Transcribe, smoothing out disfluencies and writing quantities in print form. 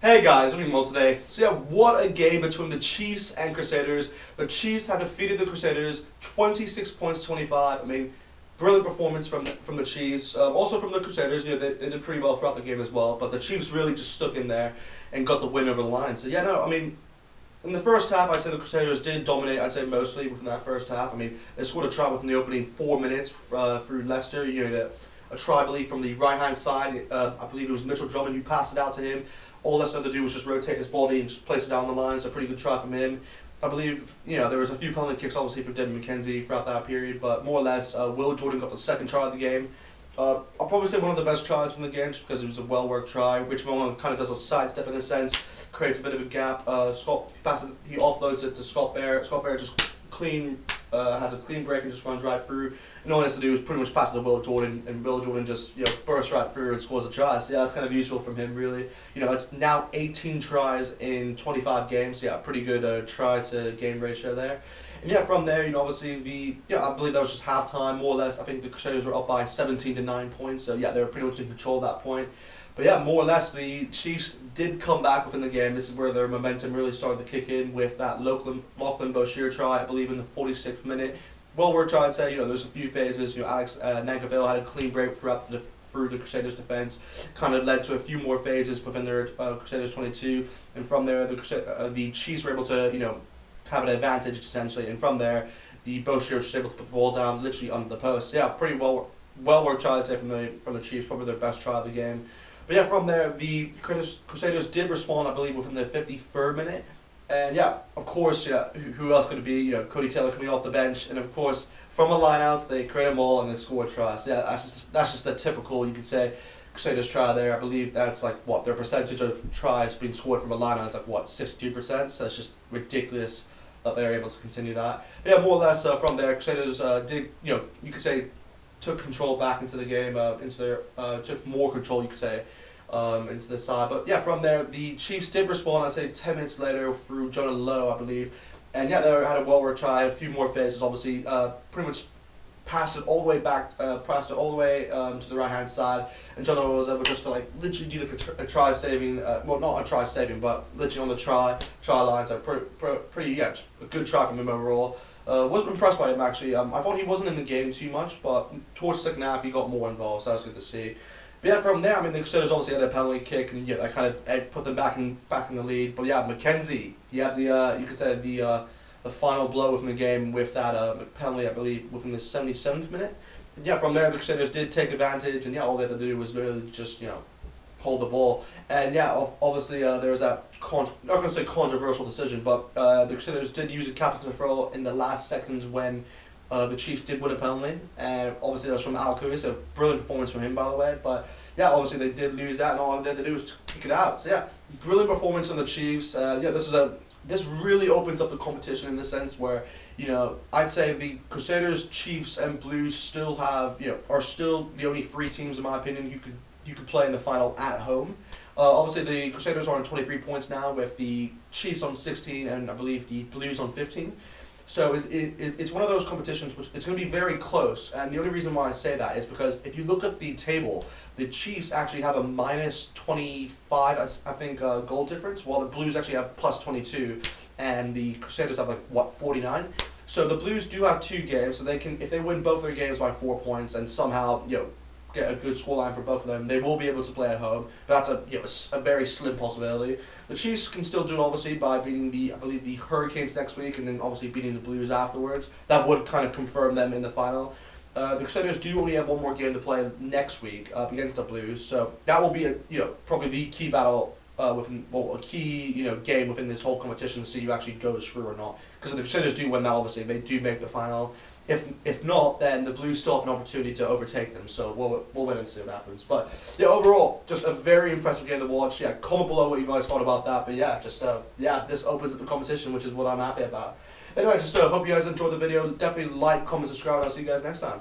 Hey guys, we're doing well today. So yeah, what a game between the Chiefs and Crusaders. The Chiefs have defeated the Crusaders 26 points to 25. I mean, brilliant performance from the Chiefs. Also from the Crusaders, they did pretty well throughout the game as well. But the Chiefs really just stuck in there and got the win over the line. So yeah, no, I mean, in the first half, I'd say the Crusaders did dominate. I'd say mostly within that first half. I mean, they scored a try within the opening 4 minutes through Leicester. A try, I believe, from the right-hand side. I believe it was Mitchell Drummond who passed it out to him. All Leicester had to do was just rotate his body and just place it down the line, so a pretty good try from him. I believe, there was a few penalty kicks, obviously, for Devin McKenzie throughout that period, but more or less, Will Jordan got the second try of the game. I'll probably say one of the best tries from the game, just because it was a well-worked try. Rich Mullen kind of does a sidestep in a sense, creates a bit of a gap. He offloads it to Scott Bear. Scott Bear just has a clean break and just runs right through. And all he has to do is pretty much pass it to Will Jordan, and Will Jordan just bursts right through and scores a try. So yeah, that's kind of useful from him, really. It's now 18 tries in 25 games. So yeah, pretty good try to game ratio there. And yeah, from there, obviously I believe that was just halftime, more or less. I think the Crusaders were up by 17 to 9 points. So yeah, they were pretty much in control at that point. But yeah, more or less, the Chiefs did come back within the game. This is where their momentum really started to kick in with that Lachlan Boshier try, I believe, in the 46th minute. Well-worked try, I'd say. There's a few phases. Alex Nankivell had a clean break through the Crusaders' defense. Kind of led to a few more phases within their Crusaders 22. And from there, the Chiefs were able to, have an advantage, essentially. And from there, the Boshier was able to put the ball down literally under the post. Yeah, pretty well-worked try, I'd say, from the Chiefs. Probably their best try of the game. But yeah, from there, the Crusaders did respond, I believe, within the 53rd minute. And yeah, of course, who else could it be? Cody Taylor coming off the bench. And of course, from a line-out, they create a maul and they score a try. So yeah, that's just a typical, you could say, Crusaders try there. I believe that's their percentage of tries being scored from a line-out is 62%. So it's just ridiculous that they're able to continue that. But yeah, more or less from there, Crusaders did, you could say, took control back into the game, took more control, you could say, into the side. But yeah, from there, the Chiefs did respond, I'd say 10 minutes later through Jonah Lowe, I believe. And yeah, they had a well-worked try, a few more phases, obviously, pretty much passed it all the way back, to the right-hand side. And Jonah Lowe was able just to literally do a try-saving, well, not a try-saving, but literally on the try line. So pretty, a good try from him overall. Wasn't impressed by him, actually. I thought he wasn't in the game too much, but towards the second half he got more involved, so that was good to see. But yeah, from there, the Crusaders obviously had a penalty kick, and that kind of put them back in the lead. But yeah, McKenzie, he had you could say the final blow within the game with that penalty, I believe, within the 77th minute. And yeah, from there the Crusaders did take advantage, and yeah, all they had to do was really just hold the ball. And yeah, obviously there was that not going to say controversial decision, but the Crusaders did use a captain's referral in the last seconds when the Chiefs did win a penalty. And obviously that was from Aotearoa, so brilliant performance from him, by the way. But yeah, obviously they did lose that, and all they had to do was kick it out. So yeah, brilliant performance from the Chiefs. This really opens up the competition in the sense where I'd say the Crusaders, Chiefs, and Blues still have are still the only three teams, in my opinion, you could play in the final at home. Obviously, the Crusaders are on 23 points now, with the Chiefs on 16 and I believe the Blues on 15. So it's one of those competitions which it's going to be very close. And the only reason why I say that is because if you look at the table, the Chiefs actually have a minus 25, I think, goal difference, while the Blues actually have plus 22, and the Crusaders have 49. So the Blues do have 2 games, so they can, if they win both their games by 4 points and somehow get a good scoreline for both of them, they will be able to play at home. But that's a very slim possibility. The Chiefs can still do it, obviously, by beating the Hurricanes next week, and then obviously beating the Blues afterwards. That would kind of confirm them in the final. The Crusaders do only have one more game to play next week against the Blues, so that will be probably the key battle game within this whole competition to see who actually goes through or not. Because if the Crusaders do win that, obviously they do make the final. If not, then the Blues still have an opportunity to overtake them. So we'll wait and see what happens. But yeah, overall, just a very impressive game to watch. Yeah, comment below what you guys thought about that. But yeah, this opens up the competition, which is what I'm happy about. Anyway, just hope you guys enjoyed the video. Definitely like, comment, subscribe, and I'll see you guys next time.